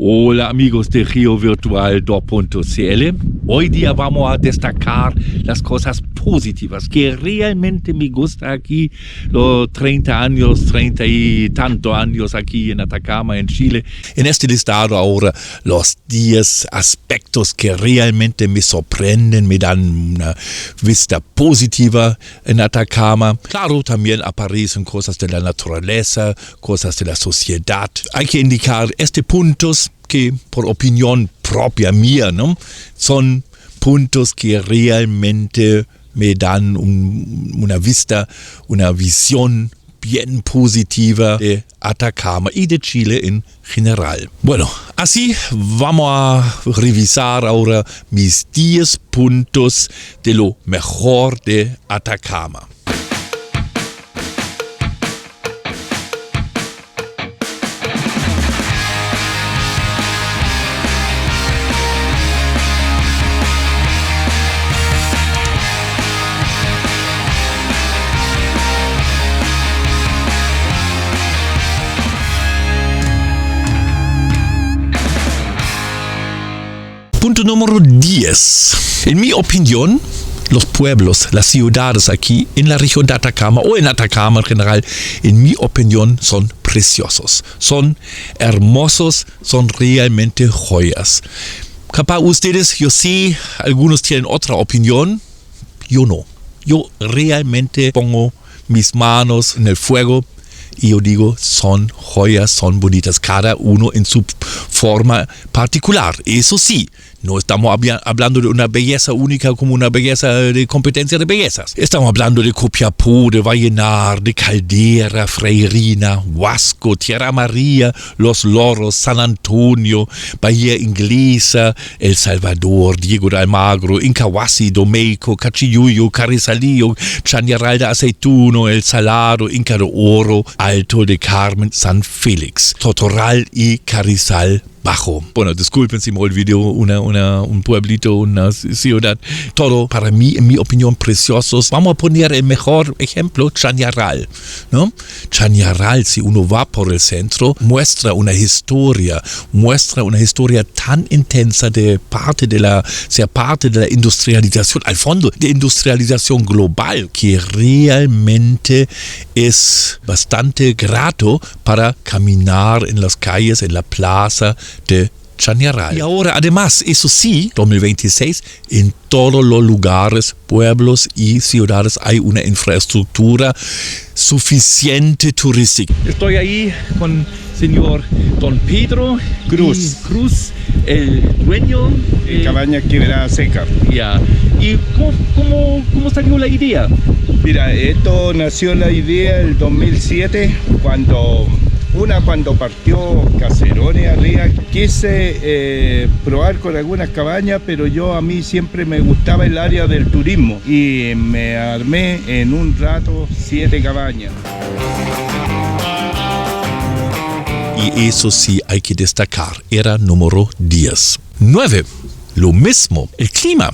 Hola amigos de GeoVirtual 2.cl. Hoy día vamos a destacar las cosas positivas que realmente me gusta aquí, los 30 y tantos años aquí en Atacama, en Chile. En este listado ahora los 10 aspectos que realmente me sorprenden, me dan una vista positiva en Atacama. Claro, también aparecen cosas de la naturaleza, cosas de la sociedad. Hay que indicar puntos que por opinión propia mía, ¿no? Son puntos que realmente me dan una visión bien positiva de Atacama y de Chile en general. Bueno, así vamos a revisar ahora mis 10 puntos de lo mejor de Atacama. Punto número 10. En mi opinión, los pueblos, las ciudades aquí en la región de Atacama o en Atacama en general, en mi opinión, son preciosos, son hermosos, son realmente joyas. Capaz ustedes, yo sí, algunos tienen otra opinión, yo no. Yo realmente pongo mis manos en el fuego y yo digo, son joyas, son bonitas, cada uno en su forma particular. Eso sí, no estamos hablando de una belleza única como una belleza de competencia de bellezas. Estamos hablando de Copiapó, de Vallenar, de Caldera, Freirina, Huasco, Tierra María, Los Loros, San Antonio, Bahía Inglesa, El Salvador, Diego de Almagro, Incahuasi, Domeyko, Cachiyuyo, Carrizalillo, Chañaral de Aceituno, El Salado, Inca de Oro, Alto de Carmen, San Félix, Totoral y Carrizal Bajo. Bueno, disculpen si me olvidé un pueblito, una ciudad. Todo para mí, en mi opinión, preciosos. Vamos a poner el mejor ejemplo, Chañaral, ¿no? Chañaral, si uno va por el centro, muestra una historia tan intensa de parte de la industrialización, al fondo de industrialización global, que realmente es bastante grato para caminar en las calles, en la plaza de Chañaral. Y ahora, además, eso sí, 2026, en todos los lugares, pueblos y ciudades hay una infraestructura suficiente turística. Estoy ahí con señor Don Pedro Cruz, el dueño de Cabaña Quebrada Seca. Ya. ¿Y cómo salió la idea? Mira, esto nació la idea el 2007 cuando partió Caserones arriba. Quise probar con algunas cabañas, pero a mí siempre me gustaba el área del turismo y me armé en un rato 7 cabañas. Y eso sí hay que destacar, era número 10. 9. Lo mismo, el clima.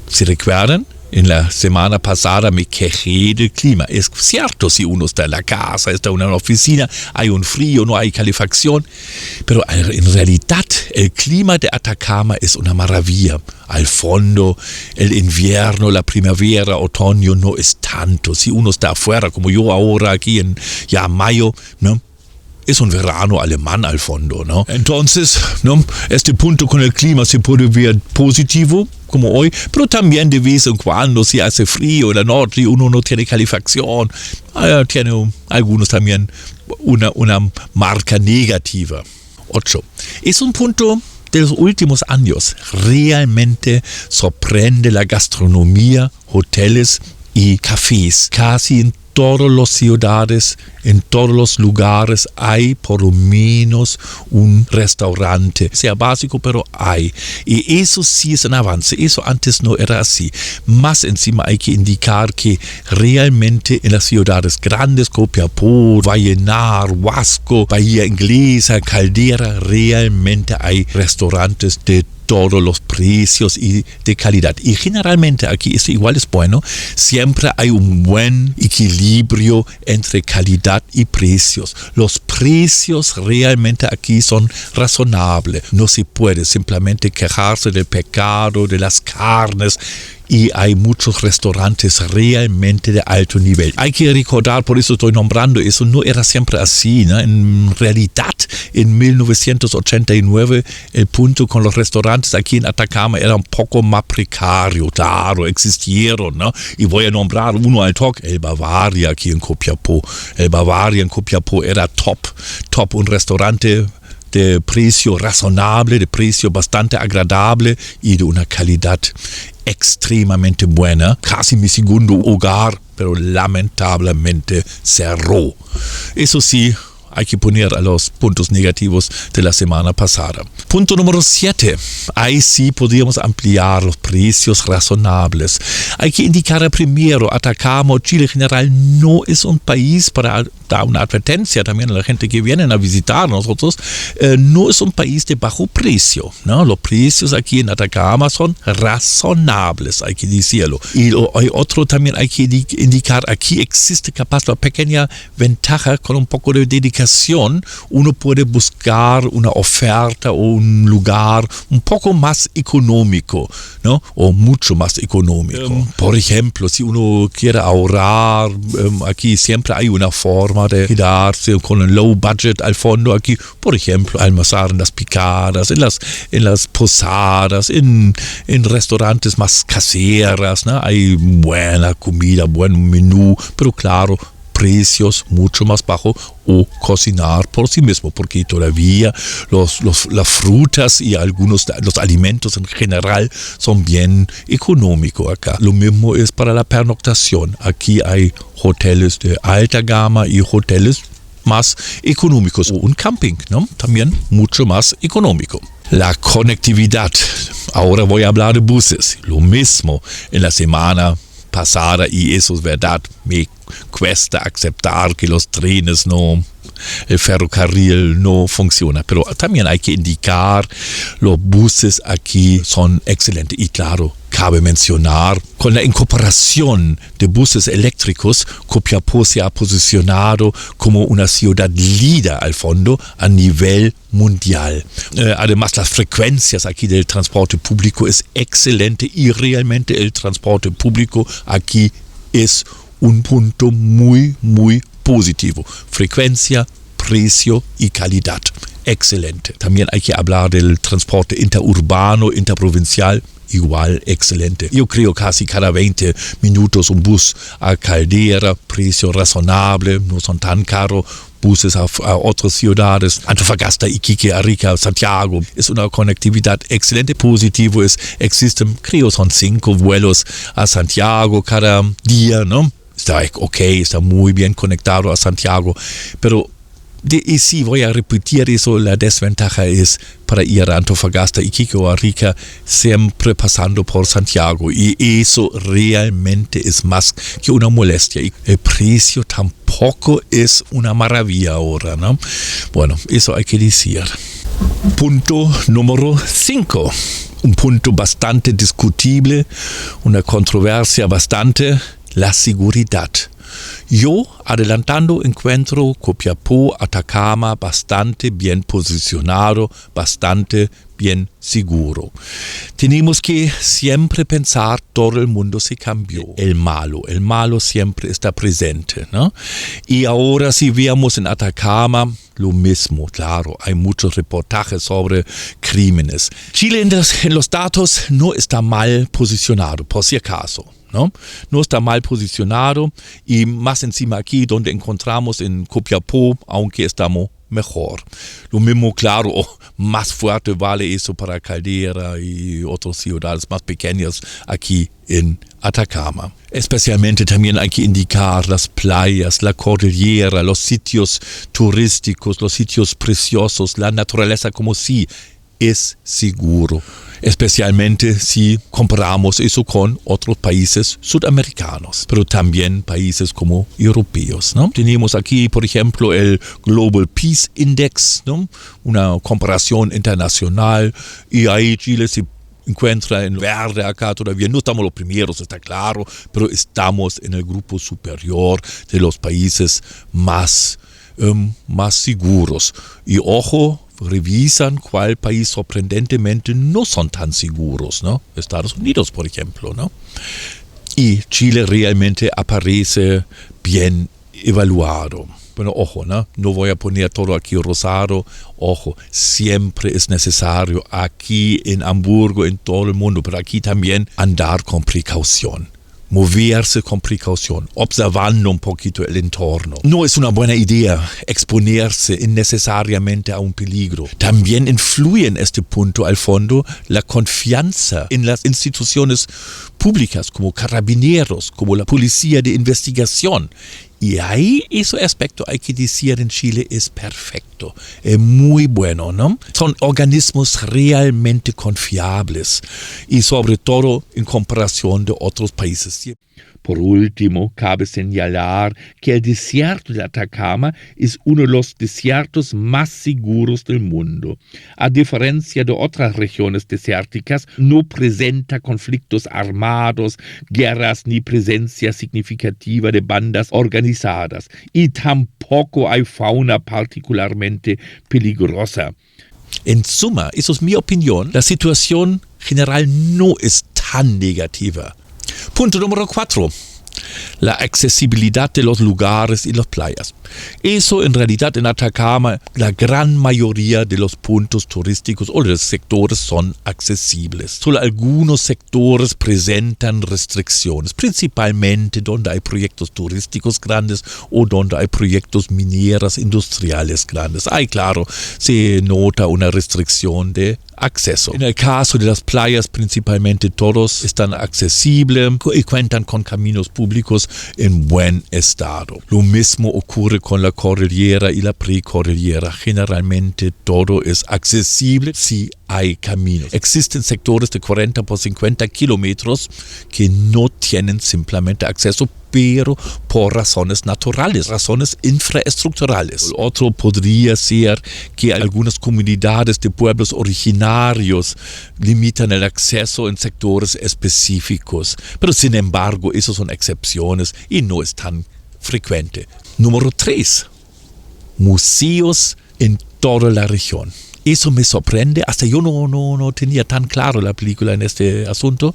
¿Se recuerdan? En la semana pasada me quejé del clima. Es cierto, si uno está en la casa, está en una oficina, hay un frío, no hay calefacción. Pero en realidad el clima de Atacama es una maravilla. Al fondo, el invierno, la primavera, otoño no es tanto. Si uno está afuera, como yo ahora aquí en mayo, ¿no? Es un verano alemán al fondo, ¿no? Entonces, ¿no? Este punto con el clima se puede ver positivo, como hoy, pero también de vez en cuando, si hace frío en la noche y uno no tiene calefacción, tiene algunos también una marca negativa. 8. Es un punto de los últimos años. Realmente sorprende la gastronomía, hoteles y cafés. Casi en todas las ciudades, en todos los lugares hay por lo menos un restaurante, sea básico, pero hay. Y eso sí es un avance, eso antes no era así. Más encima hay que indicar que realmente en las ciudades grandes, Copiapó, Vallenar, Huasco, Bahía Inglesa, Caldera, realmente hay restaurantes de todos los precios. precios y de calidad. Y generalmente aquí es igual, es bueno, siempre hay un buen equilibrio entre calidad y precios. Los precios realmente aquí son razonables. No se puede simplemente quejarse del pecado, de las carnes. Y hay muchos restaurantes realmente de alto nivel. Hay que recordar, por eso estoy nombrando eso, no era siempre así, ¿no? En realidad, en 1989, el punto con los restaurantes aquí en Atacama era un poco más precario. Claro, existieron, ¿no? Y voy a nombrar uno al toque, el Bavaria aquí en Copiapó. El Bavaria en Copiapó era top, un restaurante de precio razonable, de precio bastante agradable y de una calidad extremadamente buena, casi mi segundo hogar, pero lamentablemente cerró. Eso sí, hay que poner a los puntos negativos de la semana pasada. Punto número 7. Ahí sí podríamos ampliar los precios razonables. Hay que indicar primero, Atacama o Chile en general no es un país, para dar una advertencia también a la gente que viene a visitar nosotros, no es un país de bajo precio, ¿no? Los precios aquí en Atacama son razonables, hay que decirlo. Y hay otro también hay que indicar, aquí existe capaz la pequeña ventaja con un poco de dedicación. Uno puede buscar una oferta o un lugar un poco más económico, ¿no? O mucho más económico. Por ejemplo, si uno quiere ahorrar, aquí siempre hay una forma de quedarse con un low budget al fondo aquí, por ejemplo, almorzar en las picadas, en las posadas, en restaurantes más caseras, ¿no? Hay buena comida, buen menú, pero claro, precios mucho más bajos, o cocinar por sí mismo, porque todavía las frutas y algunos los alimentos en general son bien económicos acá. Lo mismo es para la pernoctación. Aquí hay hoteles de alta gama y hoteles más económicos, o un camping, ¿no? También mucho más económico. La conectividad. Ahora voy a hablar de buses. Lo mismo en la semana pasada, y eso es verdad, me cuesta aceptar que los trenes el ferrocarril no funciona, pero también hay que indicar, los buses aquí son excelentes. Y claro, cabe mencionar, con la incorporación de buses eléctricos, Copiapó se ha posicionado como una ciudad líder al fondo a nivel mundial. Además, las frecuencias aquí del transporte público es excelente, y realmente el transporte público aquí es un punto muy, muy positivo. Frecuencia, precio y calidad. Excelente. También hay que hablar del transporte interurbano, interprovincial. Igual, excelente. Yo creo casi cada 20 minutos un bus a Caldera, precio razonable, no son tan caros. Buses a otras ciudades, Antofagasta, Iquique, Arica, Santiago. Es una conectividad excelente. Positivo existen, creo, son 5 vuelos a Santiago cada día, ¿no? Está ok, está muy bien conectado a Santiago, pero y sí, voy a repetir eso, la desventaja es para ir a Antofagasta, Iquique o Arica, siempre pasando por Santiago, y eso realmente es más que una molestia. Y el precio tampoco es una maravilla ahora, ¿no? Bueno, eso hay que decir. Punto número 5. Un punto bastante discutible, una controversia bastante, la seguridad. Yo, adelantando, encuentro Copiapó, Atacama bastante bien posicionado, bastante bien seguro. Tenemos que siempre pensar, todo el mundo se cambió. El malo siempre está presente, ¿no? Y ahora si veamos en Atacama, lo mismo, claro, hay muchos reportajes sobre crímenes. Chile en los datos no está mal posicionado, por si acaso. No está mal posicionado, y más encima aquí donde encontramos en Copiapó, aunque estamos mejor. Lo mismo, claro, más fuerte vale eso para Caldera y otras ciudades más pequeñas aquí en Atacama. Especialmente también hay que indicar las playas, la cordillera, los sitios turísticos, los sitios preciosos, la naturaleza como si es seguro. Especialmente si comparamos eso con otros países sudamericanos, pero también países como europeos, ¿no? Tenemos aquí, por ejemplo, el Global Peace Index, ¿no? Una comparación internacional, y ahí Chile se encuentra en verde acá todavía. No estamos los primeros, está claro, pero estamos en el grupo superior de los países más seguros. Y ojo, revisan cuál país sorprendentemente no son tan seguros, ¿no? Estados Unidos, por ejemplo, ¿no? Y Chile realmente aparece bien evaluado. Bueno, ojo, ¿no? No voy a poner todo aquí rosado. Ojo, siempre es necesario aquí en Hamburgo, en todo el mundo, pero aquí también andar con precaución. Moverse con precaución, observando un poquito el entorno. No es una buena idea exponerse innecesariamente a un peligro. También influye en este punto al fondo la confianza en las instituciones públicas como carabineros, como la policía de investigación. Y ahí ese aspecto, hay que decir, en Chile es perfecto, es muy bueno, ¿no? Son organismos realmente confiables y sobre todo en comparación de otros países. Por último, cabe señalar que el desierto de Atacama es uno de los desiertos más seguros del mundo. A diferencia de otras regiones desérticas, no presenta conflictos armados, guerras ni presencia significativa de bandas organizadas y tampoco hay fauna particularmente peligrosa. En suma, eso es mi opinión, la situación general no es tan negativa. Punto número 4. La accesibilidad de los lugares y las playas. Eso en realidad en Atacama, la gran mayoría de los puntos turísticos o de los sectores son accesibles. Solo algunos sectores presentan restricciones, principalmente donde hay proyectos turísticos grandes o donde hay proyectos mineros industriales grandes. Ahí, claro, se nota una restricción de acceso. En el caso de las playas, principalmente todos están accesibles y cuentan con caminos públicos en buen estado. Lo mismo ocurre con la cordillera y la precordillera. Generalmente todo es accesible si hay caminos. Existen sectores de 40 por 50 kilómetros que no tienen simplemente acceso, pero por razones naturales, razones infraestructurales. Otro podría ser que algunas comunidades de pueblos originarios limitan el acceso en sectores específicos, pero sin embargo, esas son excepciones y no es tan frecuente. Número 3. Museos en toda la región. Eso me sorprende, hasta yo no tenía tan claro la película en este asunto.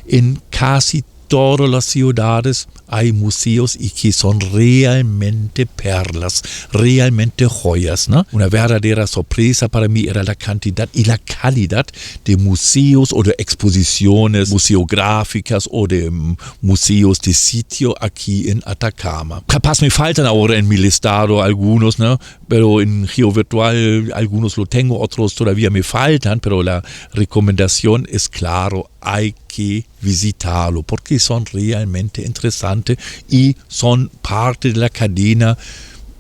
En casi todas las ciudades hay museos y que son realmente perlas, realmente joyas, ¿no? Una verdadera sorpresa para mí era la cantidad y la calidad de museos o de exposiciones museográficas o de museos de sitio aquí en Atacama. Capaz me faltan ahora en mi listado algunos, ¿no? Pero en GeoVirtual algunos lo tengo, otros todavía me faltan, pero la recomendación es claro, hay que visitarlo porque son realmente interesantes y son parte de la cadena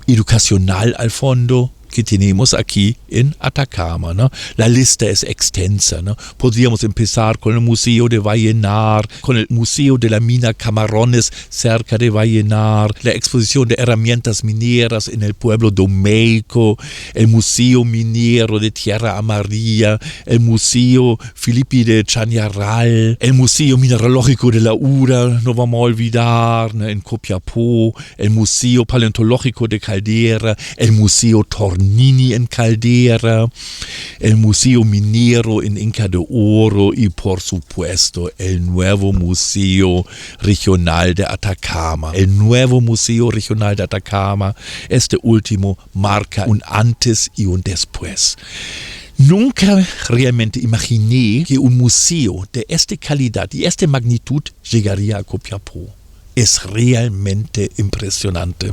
educacional al fondo que tenemos aquí en Atacama, ¿no? La lista es extensa, ¿no? Podríamos empezar con el Museo de Vallenar, con el Museo de la Mina Camarones cerca de Vallenar, la exposición de herramientas mineras en el pueblo Domeico, el Museo Minero de Tierra Amarilla, el Museo Filippi de Chañaral, el Museo Mineralógico de la Ura, no vamos a olvidar, ¿no? En Copiapó, el Museo Paleontológico de Caldera, el Museo Tornini en Caldera, el Museo Minero en Inca de Oro y por supuesto el nuevo Museo Regional de Atacama. El nuevo Museo Regional de Atacama, este último marca un antes y un después. Nunca realmente imaginé que un museo de esta calidad y esta magnitud llegaría a Copiapó. Es realmente impresionante.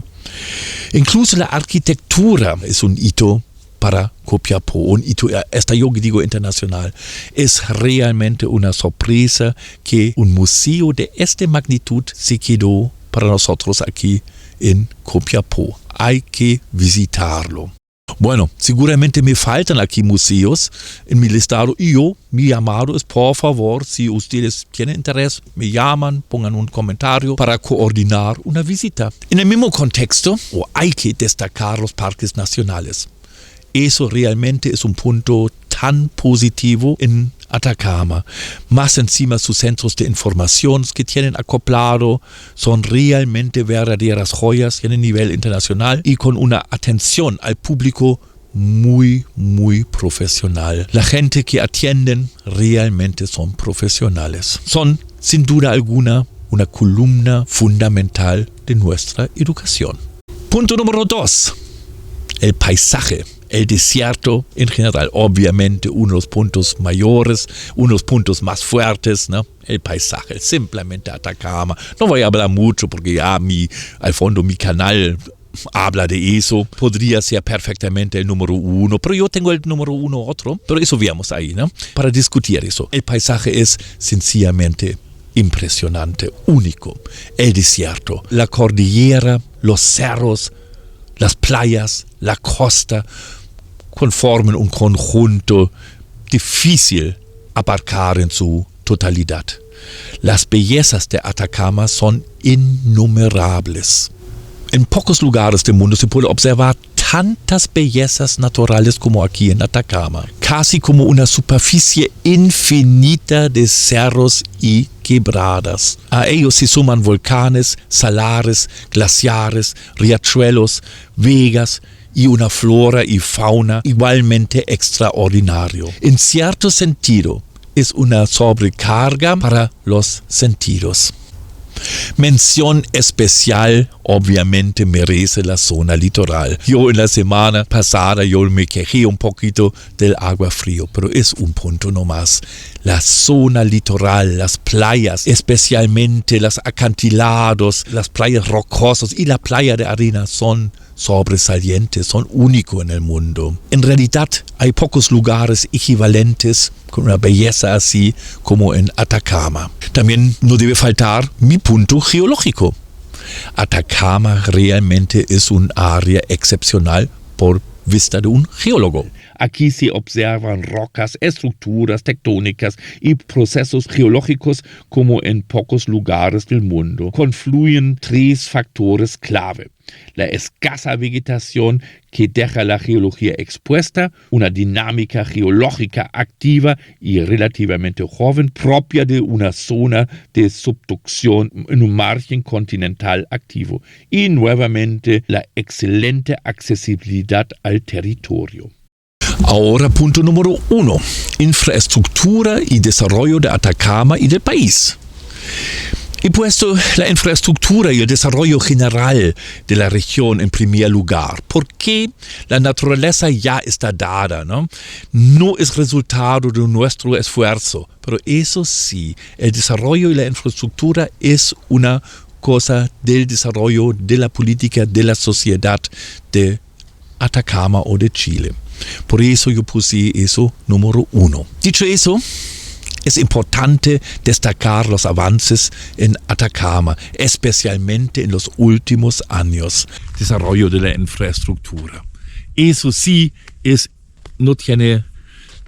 Incluso la arquitectura es un hito para Copiapó, un hito, hasta yo digo internacional. Es realmente una sorpresa que un museo de esta magnitud se quedó para nosotros aquí en Copiapó. Hay que visitarlo. Bueno, seguramente me faltan aquí museos en mi listado y mi llamado es, por favor, si ustedes tienen interés, me llaman, pongan un comentario para coordinar una visita. En el mismo contexto, hay que destacar los parques nacionales. Eso realmente es un punto tan positivo en Atacama. Más encima sus centros de información que tienen acoplado son realmente verdaderas joyas en el nivel internacional y con una atención al público muy, muy profesional. La gente que atienden realmente son profesionales. Son, sin duda alguna, una columna fundamental de nuestra educación. Punto número 2. El paisaje. El desierto en general, obviamente uno de los puntos mayores, uno de los puntos más fuertes, ¿no? El paisaje, simplemente Atacama. No voy a hablar mucho porque ya al fondo mi canal habla de eso. Podría ser perfectamente el número 1, pero yo tengo el número 1 otro, pero eso veamos ahí, ¿no? Para discutir eso. El paisaje es sencillamente impresionante, único. El desierto, la cordillera, los cerros, las playas, la costa, conforman un conjunto difícil abarcar en su totalidad. Las bellezas de Atacama son innumerables. En pocos lugares del mundo se puede observar tantas bellezas naturales como aquí en Atacama, casi como una superficie infinita de cerros y quebradas. A ellos se suman volcanes, salares, glaciares, riachuelos, vegas y una flora y fauna igualmente extraordinario. En cierto sentido, es una sobrecarga para los sentidos. Mención especial obviamente merece la zona litoral. Yo en la semana pasada me quejé un poquito del agua frío, pero es un punto nomás. La zona litoral, las playas, especialmente los acantilados, las playas rocosas y la playa de arena son sobresalientes, son únicos en el mundo. En realidad hay pocos lugares equivalentes con una belleza así como en Atacama. También no debe faltar mi punto geológico. Atacama realmente es un área excepcional por vista de un geólogo. Aquí se observan rocas, estructuras tectónicas y procesos geológicos como en pocos lugares del mundo. Confluyen 3 factores clave: la escasa vegetación que deja la geología expuesta, una dinámica geológica activa y relativamente joven, propia de una zona de subducción en un margen continental activo, y nuevamente la excelente accesibilidad al territorio. Ahora punto número 1, infraestructura y desarrollo de Atacama y del país. He puesto la infraestructura y el desarrollo general de la región en primer lugar, porque la naturaleza ya está dada, ¿no? No es resultado de nuestro esfuerzo, pero eso sí, el desarrollo y la infraestructura es una cosa del desarrollo de la política de la sociedad de Atacama o de Chile. Por eso yo puse eso número 1. Dicho eso, es importante destacar los avances en Atacama, especialmente en los últimos años. Desarrollo de la infraestructura. Eso sí, no tiene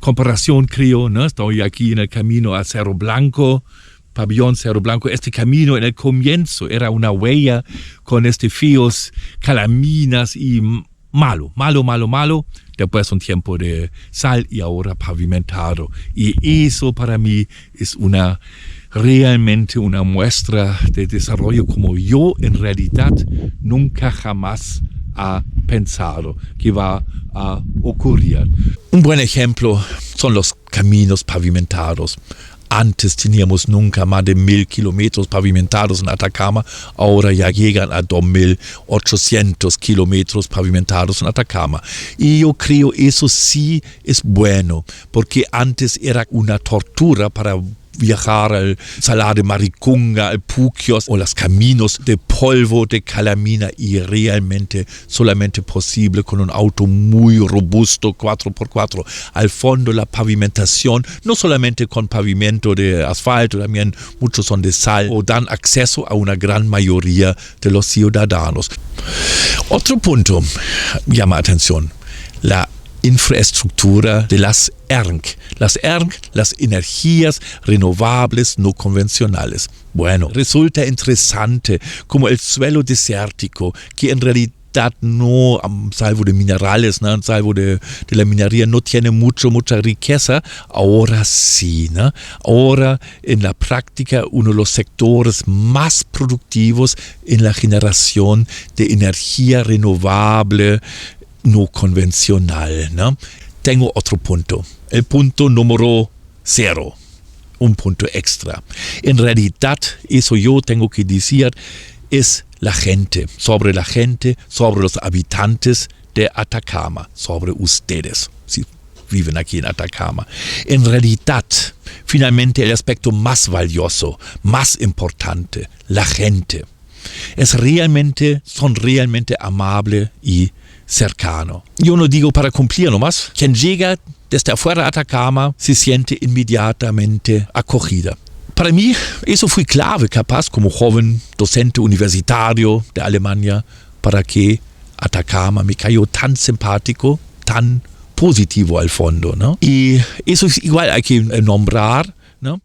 comparación, creo, ¿no? Estoy aquí en el camino a Cerro Blanco, Pabellón Cerro Blanco. Este camino en el comienzo era una huella con feos calaminas y malo. Después un tiempo de sal y ahora pavimentado. Y eso para mí es realmente una muestra de desarrollo como yo en realidad nunca jamás ha pensado que va a ocurrir. Un buen ejemplo son los caminos pavimentados. Antes teníamos nunca más de 1,000 kilómetros pavimentados en Atacama, ahora ya llegan a 2,800 kilómetros pavimentados en Atacama. Y yo creo eso sí es bueno, porque antes era una tortura para viajar al Salar de Maricunga, al Puquios o los caminos de polvo de calamina, y realmente solamente posible con un auto muy robusto 4x4. Al fondo la pavimentación, no solamente con pavimento de asfalto, también muchos son de sal o dan acceso a una gran mayoría de los ciudadanos. Otro punto llama atención: la infraestructura de las ERNC. Las ERNC, las energías renovables no convencionales. Bueno, resulta interesante como el suelo desértico, que en realidad realidad no, salvo de minerales, ¿no? Salvo de la minería, no tiene mucha riqueza. Ahora sí, ¿no? Ahora en la práctica uno de los sectores más productivos en la generación de energía renovable no convencional, ¿no? Tengo otro punto, el punto número 0. Un punto extra. En realidad, eso yo tengo que decir, es la gente, sobre los habitantes de Atacama, sobre ustedes, si viven aquí en Atacama. En realidad, finalmente el aspecto más valioso, más importante, la gente, son realmente amable y cercano. Yo no digo para cumplir nomás, quien llega desde afuera de Atacama se siente inmediatamente acogida. Para mí eso fue clave, capaz, como joven docente universitario de Alemania, para que Atacama me cayó tan simpático, tan positivo al fondo, ¿no? Y eso es igual, hay que nombrar, ¿no?